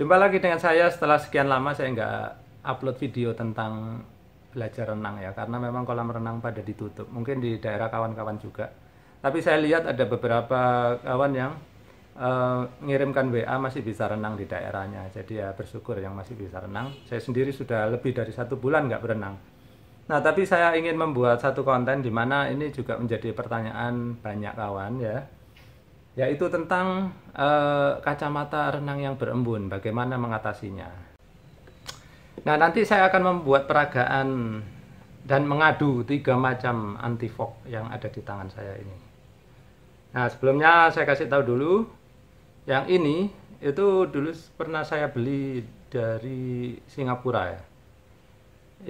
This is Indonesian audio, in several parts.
Jumpa lagi dengan saya setelah sekian lama saya nggak upload video tentang belajar renang ya, karena memang kolam renang pada ditutup. Mungkin di daerah kawan-kawan juga. Tapi saya lihat ada beberapa kawan yang ngirimkan WA masih bisa renang di daerahnya. Jadi ya bersyukur yang masih bisa renang. Saya sendiri sudah lebih dari 1 bulan nggak berenang. Nah, tapi saya ingin membuat satu konten di mana ini juga menjadi pertanyaan banyak kawan ya, yaitu tentang kacamata renang yang berembun, bagaimana mengatasinya. Nah, nanti saya akan membuat peragaan dan mengadu 3 macam anti fog yang ada di tangan saya ini. Nah, sebelumnya saya kasih tahu dulu, yang ini itu dulu pernah saya beli dari Singapura ya.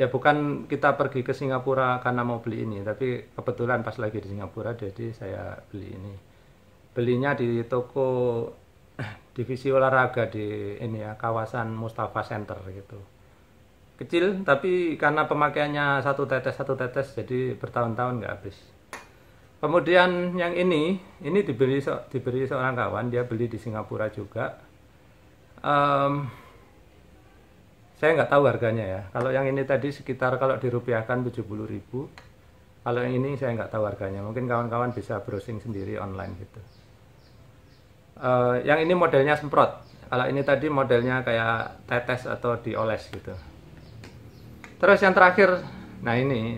Ya bukan kita pergi ke Singapura karena mau beli ini, tapi kebetulan pas lagi di Singapura jadi saya beli ini. Belinya di toko divisi olahraga di ini ya, kawasan Mustafa Center gitu. Kecil tapi karena pemakaiannya satu tetes jadi bertahun-tahun nggak habis. Kemudian yang ini diberi seorang kawan, dia beli di Singapura juga. Saya nggak tahu harganya ya. Kalau yang ini tadi sekitar kalau dirupiahkan 70.000. Kalau yang ini saya nggak tahu harganya. Mungkin kawan-kawan bisa browsing sendiri online gitu. Yang ini modelnya semprot. Kalau ini tadi modelnya kayak tetes atau dioles gitu. Terus yang terakhir, nah ini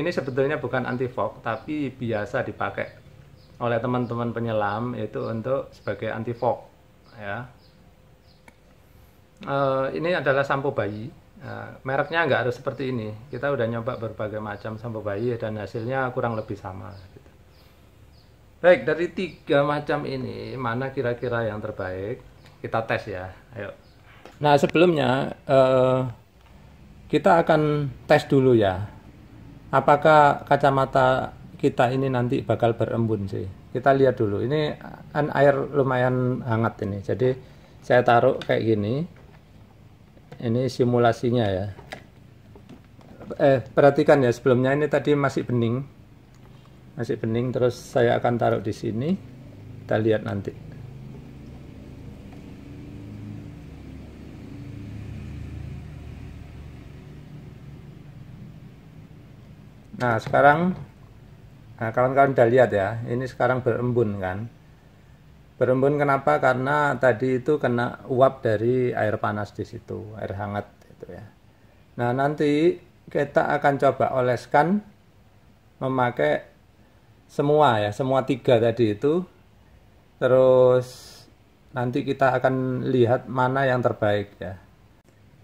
sebetulnya bukan anti fog, tapi biasa dipakai oleh teman-teman penyelam itu untuk sebagai anti fog ya. Ini adalah sampo bayi. Mereknya nggak harus seperti ini. Kita udah nyoba berbagai macam sampo bayi dan hasilnya kurang lebih sama gitu. Baik, dari 3 macam ini mana kira-kira yang terbaik? Kita tes ya. Ayo. Nah, sebelumnya kita akan tes dulu ya, apakah kacamata kita ini nanti bakal berembun sih. Kita lihat dulu. Ini kan air lumayan hangat ini, jadi saya taruh kayak gini. Ini simulasinya ya. Perhatikan ya, sebelumnya ini tadi masih bening, terus saya akan taruh di sini. Kita lihat nanti. Nah, sekarang kawan-kawan udah lihat ya, ini sekarang berembun kan. Berembun kenapa? Karena tadi itu kena uap dari air panas di situ, air hangat gitu ya. Nah, nanti kita akan coba oleskan memakai semua 3 tadi itu. Terus nanti kita akan lihat mana yang terbaik ya.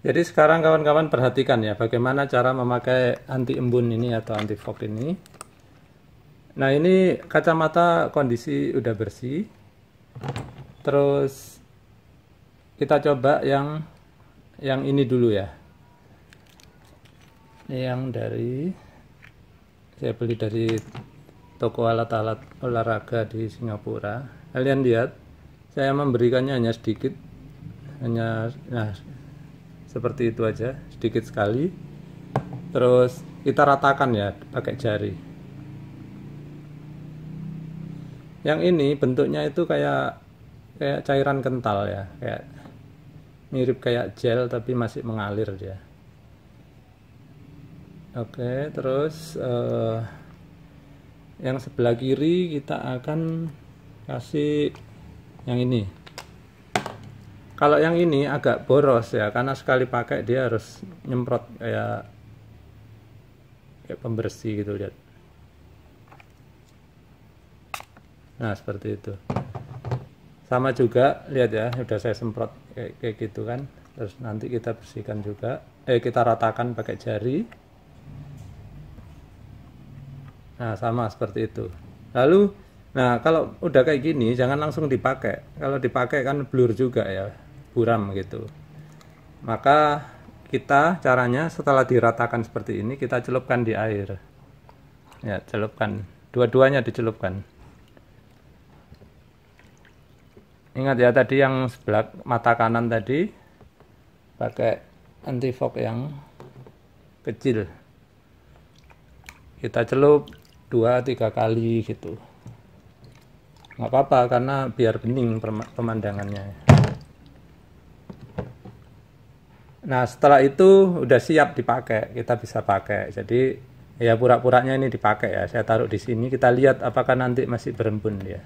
Jadi sekarang kawan-kawan perhatikan ya, bagaimana cara memakai anti embun ini atau anti fog ini. Nah, ini kacamata kondisi udah bersih. Terus kita coba yang ini dulu ya. Yang saya beli dari toko alat-alat olahraga di Singapura. Kalian lihat, saya memberikannya hanya sedikit, nah seperti itu aja, sedikit sekali. Terus kita ratakan ya pakai jari. Yang ini bentuknya itu kayak cairan kental ya, kayak mirip kayak gel tapi masih mengalir dia. Oke, terus yang sebelah kiri kita akan kasih yang ini. Kalau yang ini agak boros ya, karena sekali pakai dia harus nyemprot kayak pembersih gitu, lihat. Nah, seperti itu. Sama juga, lihat ya, udah saya semprot kayak gitu kan. Terus nanti kita bersihkan juga. Kita ratakan pakai jari. Nah, sama seperti itu. Lalu, nah kalau udah kayak gini, jangan langsung dipakai. Kalau dipakai kan blur juga ya, buram gitu. Maka kita caranya setelah diratakan seperti ini, kita celupkan di air. Ya, celupkan. Dua-duanya dicelupkan. Ingat ya, tadi yang sebelah mata kanan tadi pakai anti fog yang kecil. Kita celup 2-3 kali gitu. Nggak apa-apa karena biar bening pemandangannya. Nah, setelah itu udah siap dipakai, kita bisa pakai. Jadi ya pura-puranya ini dipakai ya. Saya taruh di sini, kita lihat apakah nanti masih berembun dia.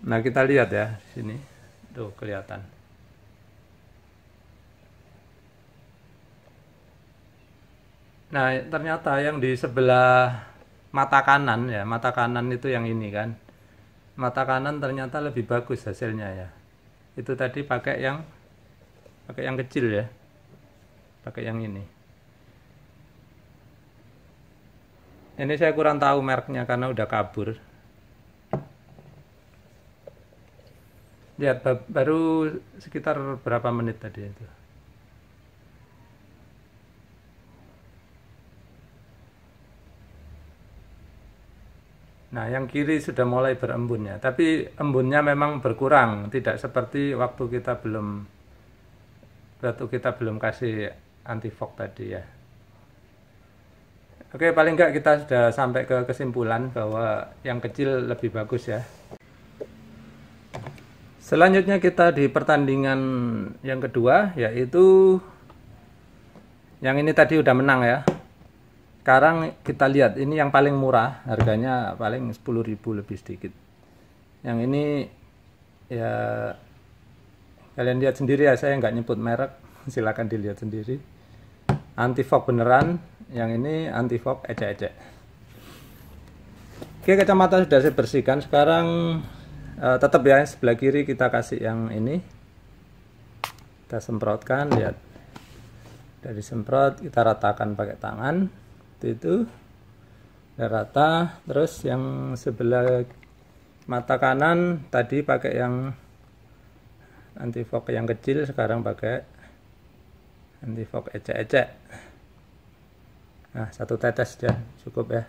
Nah, kita lihat ya di sini. Tuh kelihatan. Nah, ternyata yang di sebelah mata kanan ya, mata kanan itu yang ini kan. Mata kanan ternyata lebih bagus hasilnya ya. Itu tadi pakai yang kecil ya. Pakai yang ini. Ini saya kurang tahu mereknya karena udah kabur. Lihat baru sekitar berapa menit tadi itu. Nah, yang kiri sudah mulai berembun ya, tapi embunnya memang berkurang, tidak seperti waktu kita belum kasih anti fog tadi ya. Oke, paling nggak kita sudah sampai ke kesimpulan bahwa yang kecil lebih bagus ya. Selanjutnya kita di pertandingan yang kedua, yaitu yang ini tadi udah menang ya. Sekarang kita lihat, ini yang paling murah, harganya paling 10.000 lebih sedikit. Yang ini ya kalian lihat sendiri ya, saya nggak nyebut merek, silakan dilihat sendiri. Anti fog beneran, yang ini anti fog ecek-ecek. Oke, kacamata sudah saya bersihkan. Sekarang tetap ya sebelah kiri kita kasih yang ini. Kita semprotkan, lihat. Dari semprot kita ratakan pakai tangan. Itu udah rata. Terus yang sebelah mata kanan tadi pakai yang anti fog yang kecil, sekarang pakai anti fog ecek-ecek. Nah, 1 tetes ya cukup ya.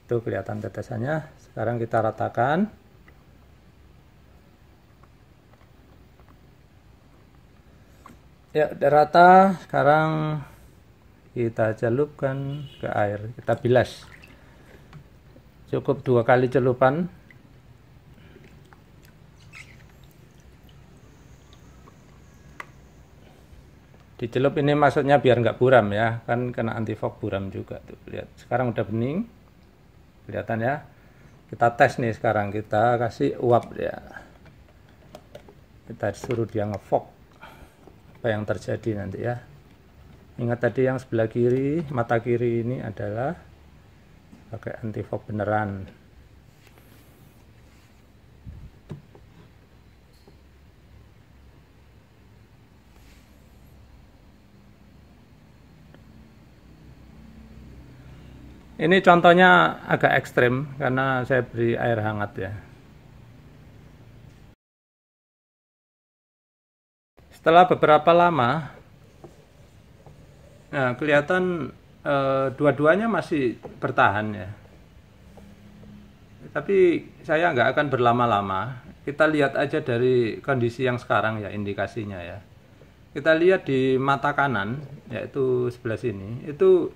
Itu kelihatan tetesannya. Sekarang kita ratakan. Ya, udah rata. Sekarang kita celupkan ke air, kita bilas. Cukup 2 kali celupan. Dicelup ini maksudnya biar nggak buram ya, kan kena anti fog buram juga tuh. Lihat, sekarang udah bening, kelihatan ya. Kita tes nih sekarang, kita kasih uap ya. Kita suruh dia ngefog. Apa yang terjadi nanti ya. Ingat tadi yang sebelah kiri, mata kiri ini adalah pakai anti fog beneran. Ini contohnya agak ekstrim karena saya beri air hangat ya. Setelah beberapa lama, nah kelihatan dua-duanya masih bertahan ya. Tapi saya nggak akan berlama-lama. Kita lihat aja dari kondisi yang sekarang ya, indikasinya ya. Kita lihat di mata kanan, yaitu sebelah sini, itu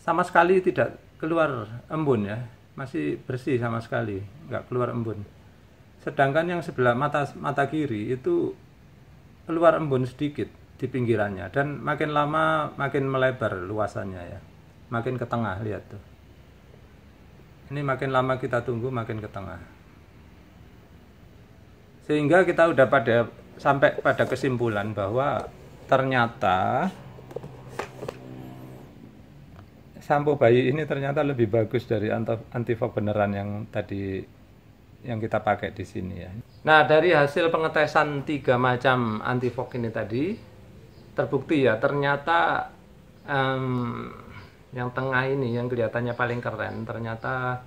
sama sekali tidak keluar embun ya, masih bersih sama sekali, nggak keluar embun. Sedangkan yang sebelah mata kiri itu keluar embun sedikit di pinggirannya, dan makin lama makin melebar luasannya ya, makin ke tengah. Lihat tuh, ini makin lama kita tunggu makin ke tengah, sehingga kita udah sampai pada kesimpulan bahwa ternyata sampo bayi ini ternyata lebih bagus dari anti fog beneran yang tadi yang kita pakai di sini ya. Nah, dari hasil pengetesan 3 macam anti fog ini tadi terbukti ya, ternyata yang tengah ini yang kelihatannya paling keren, ternyata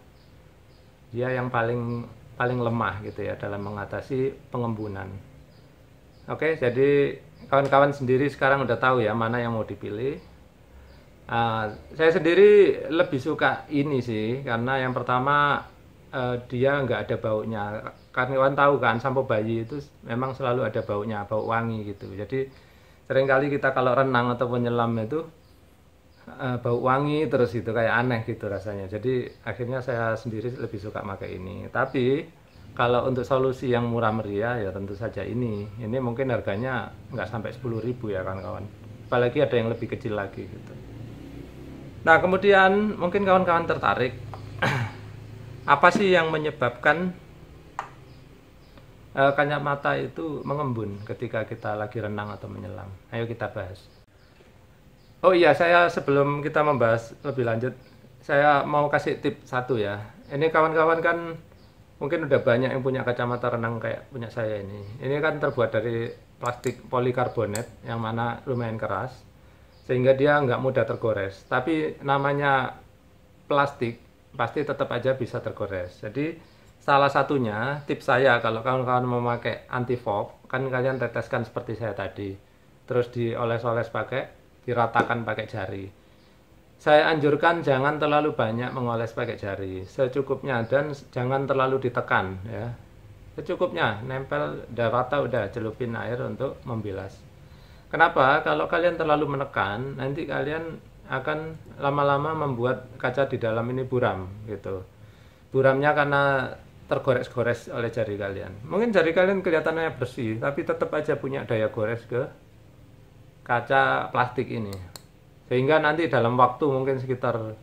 dia yang paling lemah gitu ya dalam mengatasi pengembunan. Oke, jadi kawan-kawan sendiri sekarang udah tahu ya mana yang mau dipilih. Saya sendiri lebih suka ini sih, karena yang pertama dia nggak ada baunya. Kawan tahu kan, sampo bayi itu memang selalu ada baunya, bau wangi gitu. Jadi seringkali kita kalau renang atau menyelam itu bau wangi terus gitu, kayak aneh gitu rasanya. Jadi akhirnya saya sendiri lebih suka pakai ini. Tapi kalau untuk solusi yang murah meriah ya tentu saja ini. Ini mungkin harganya nggak sampai 10.000 ya kawan-kawan. Apalagi ada yang lebih kecil lagi gitu. Nah kemudian mungkin kawan-kawan tertarik apa sih yang menyebabkan kacamata itu mengembun ketika kita lagi renang atau menyelam? Ayo kita bahas. Oh iya, saya sebelum kita membahas lebih lanjut, saya mau kasih tip satu ya. Ini kawan-kawan kan mungkin udah banyak yang punya kacamata renang kayak punya saya ini. Ini kan terbuat dari plastik polikarbonat yang mana lumayan keras, sehingga dia nggak mudah tergores. Tapi namanya plastik, pasti tetap aja bisa tergores. Jadi salah satunya tips saya kalau kawan-kawan memakai anti fog, kan kalian teteskan seperti saya tadi, terus dioles-oles diratakan pakai jari. Saya anjurkan jangan terlalu banyak mengoles pakai jari, secukupnya, dan jangan terlalu ditekan ya. Secukupnya, nempel udah rata, udah celupin air untuk membilas. Kenapa? Kalau kalian terlalu menekan, nanti kalian akan lama-lama membuat kaca di dalam ini buram gitu. Buramnya karena tergores-gores oleh jari kalian. Mungkin jari kalian kelihatannya bersih, tapi tetap aja punya daya gores ke kaca plastik ini, sehingga nanti dalam waktu mungkin sekitar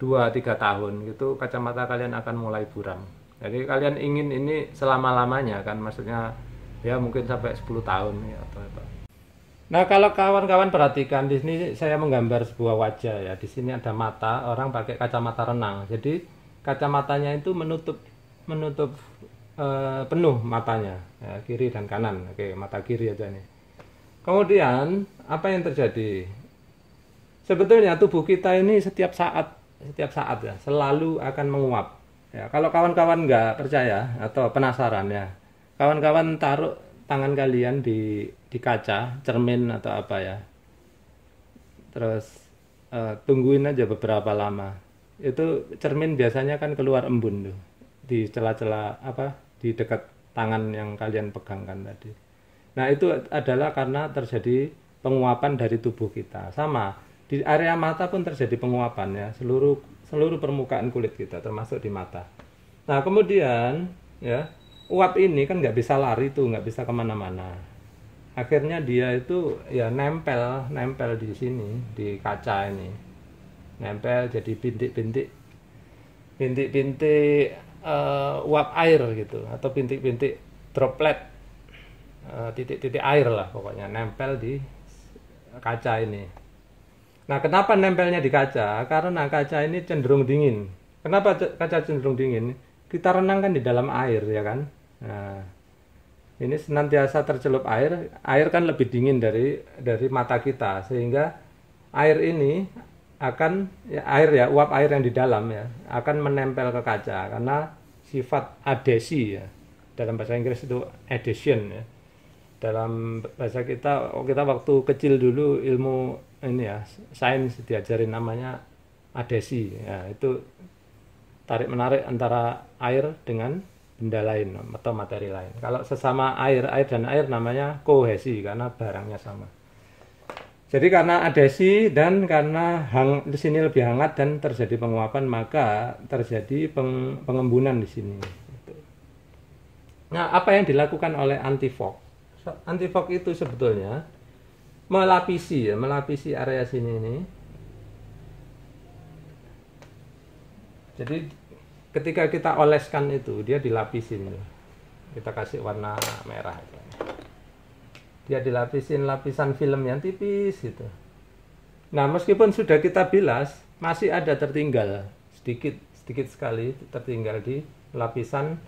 2-3 tahun gitu kacamata kalian akan mulai buram. Jadi kalian ingin ini selama-lamanya kan, maksudnya ya mungkin sampai 10 tahun ya, atau apa. Nah kalau kawan-kawan perhatikan di sini saya menggambar sebuah wajah ya. Di sini ada mata orang pakai kacamata renang. Jadi kacamatanya itu menutup penuh matanya ya, kiri dan kanan. Oke, mata kiri aja nih. Kemudian apa yang terjadi? Sebetulnya tubuh kita ini setiap saat ya selalu akan menguap. Ya, kalau kawan-kawan nggak percaya atau penasaran ya, kawan-kawan taruh tangan kalian di kaca, cermin atau apa ya. Terus tungguin aja beberapa lama. Itu cermin biasanya kan keluar embun tuh di celah-celah apa di dekat tangan yang kalian pegangkan tadi. Nah itu adalah karena terjadi penguapan dari tubuh kita. Sama di area mata pun terjadi penguapan ya, seluruh permukaan kulit kita termasuk di mata. Nah kemudian ya uap ini kan nggak bisa lari tuh, nggak bisa kemana-mana. Akhirnya dia itu ya nempel di sini di kaca ini, nempel jadi bintik-bintik uap air gitu, atau bintik-bintik droplet, titik-titik air lah pokoknya nempel di kaca ini. Nah kenapa nempelnya di kaca? Karena kaca ini cenderung dingin. Kenapa kaca cenderung dingin? Kita renang kan di dalam air ya kan. Nah ini senantiasa tercelup air kan lebih dingin dari mata kita, sehingga air ini akan uap air yang di dalam ya akan menempel ke kaca karena sifat adhesi ya. Dalam bahasa Inggris itu adhesion ya. Dalam bahasa kita waktu kecil dulu ilmu ini ya sains diajarin namanya adhesi ya, itu tarik menarik antara air dengan benda lain atau materi lain. Kalau sesama air dan air namanya kohesi karena barangnya sama. Jadi karena adhesi dan karena di sini lebih hangat dan terjadi penguapan, maka terjadi pengembunan di sini. Nah, apa yang dilakukan oleh anti fog? Anti fog itu sebetulnya melapisi area sini ini. Jadi ketika kita oleskan itu dia dilapisin, kita kasih warna merah, dia dilapisin lapisan film yang tipis gitu. Nah meskipun sudah kita bilas, masih ada tertinggal sedikit sekali tertinggal di lapisan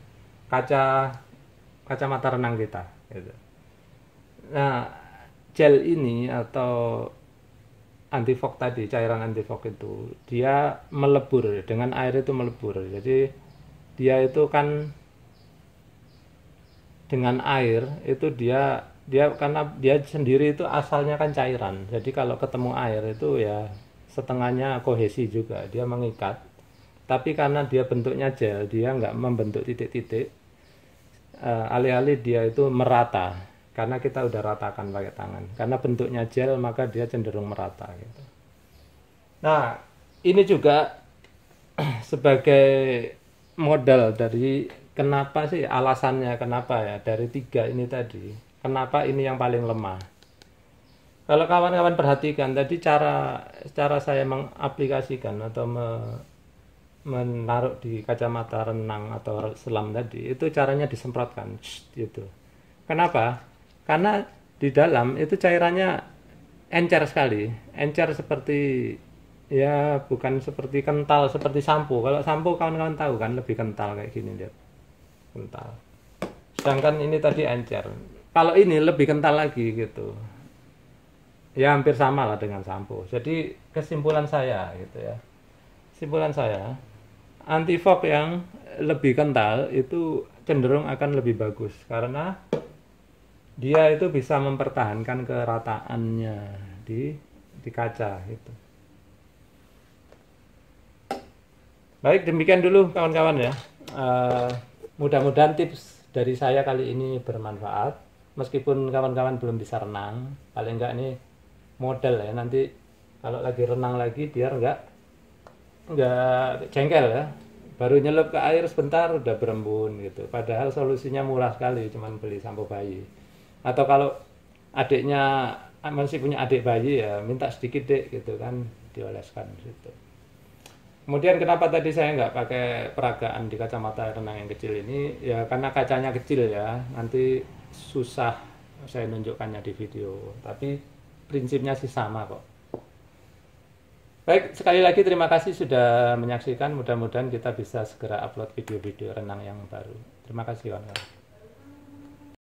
kacamata renang kita gitu. Nah gel ini atau anti fog tadi, cairan anti fog itu dia melebur dengan air, itu melebur. Jadi dia itu kan dengan air itu dia dia karena dia sendiri itu asalnya kan cairan. Jadi kalau ketemu air itu ya setengahnya kohesi juga, dia mengikat. Tapi karena dia bentuknya gel, dia nggak membentuk titik-titik. Alih-alih dia itu merata, karena kita udah ratakan pakai tangan. Karena bentuknya gel, maka dia cenderung merata gitu. Nah, ini juga sebagai modal dari kenapa sih alasannya kenapa ya dari 3 ini tadi, kenapa ini yang paling lemah. Kalau kawan-kawan perhatikan tadi cara saya mengaplikasikan atau menaruh di kacamata renang atau selam tadi, itu caranya disemprotkan gitu. Kenapa? Karena di dalam itu cairannya encer sekali, encer seperti ya bukan seperti kental seperti sampo. Kalau sampo kawan-kawan tahu kan lebih kental kayak gini, lihat, kental. Sedangkan ini tadi encer. Kalau ini lebih kental lagi gitu. Ya hampir sama lah dengan sampo. Jadi kesimpulan saya gitu ya. Kesimpulan saya, anti-fog yang lebih kental itu cenderung akan lebih bagus karena dia itu bisa mempertahankan kerataannya di kaca gitu. Baik, demikian dulu kawan-kawan ya. Mudah-mudahan tips dari saya kali ini bermanfaat. Meskipun kawan-kawan belum bisa renang, paling enggak ini model ya. Nanti kalau lagi renang lagi biar enggak jengkel ya. Baru nyelup ke air sebentar udah berembun gitu. Padahal solusinya murah sekali, cuman beli sampo bayi. Atau kalau adiknya masih punya adik bayi ya minta sedikit dek gitu kan, dioleskan gitu. Kemudian kenapa tadi saya nggak pakai peragaan di kacamata renang yang kecil ini? Ya karena kacanya kecil ya, nanti susah saya nunjukkannya di video. Tapi prinsipnya sih sama kok. Baik, sekali lagi terima kasih sudah menyaksikan. Mudah-mudahan kita bisa segera upload video-video renang yang baru. Terima kasih kawan-kawan.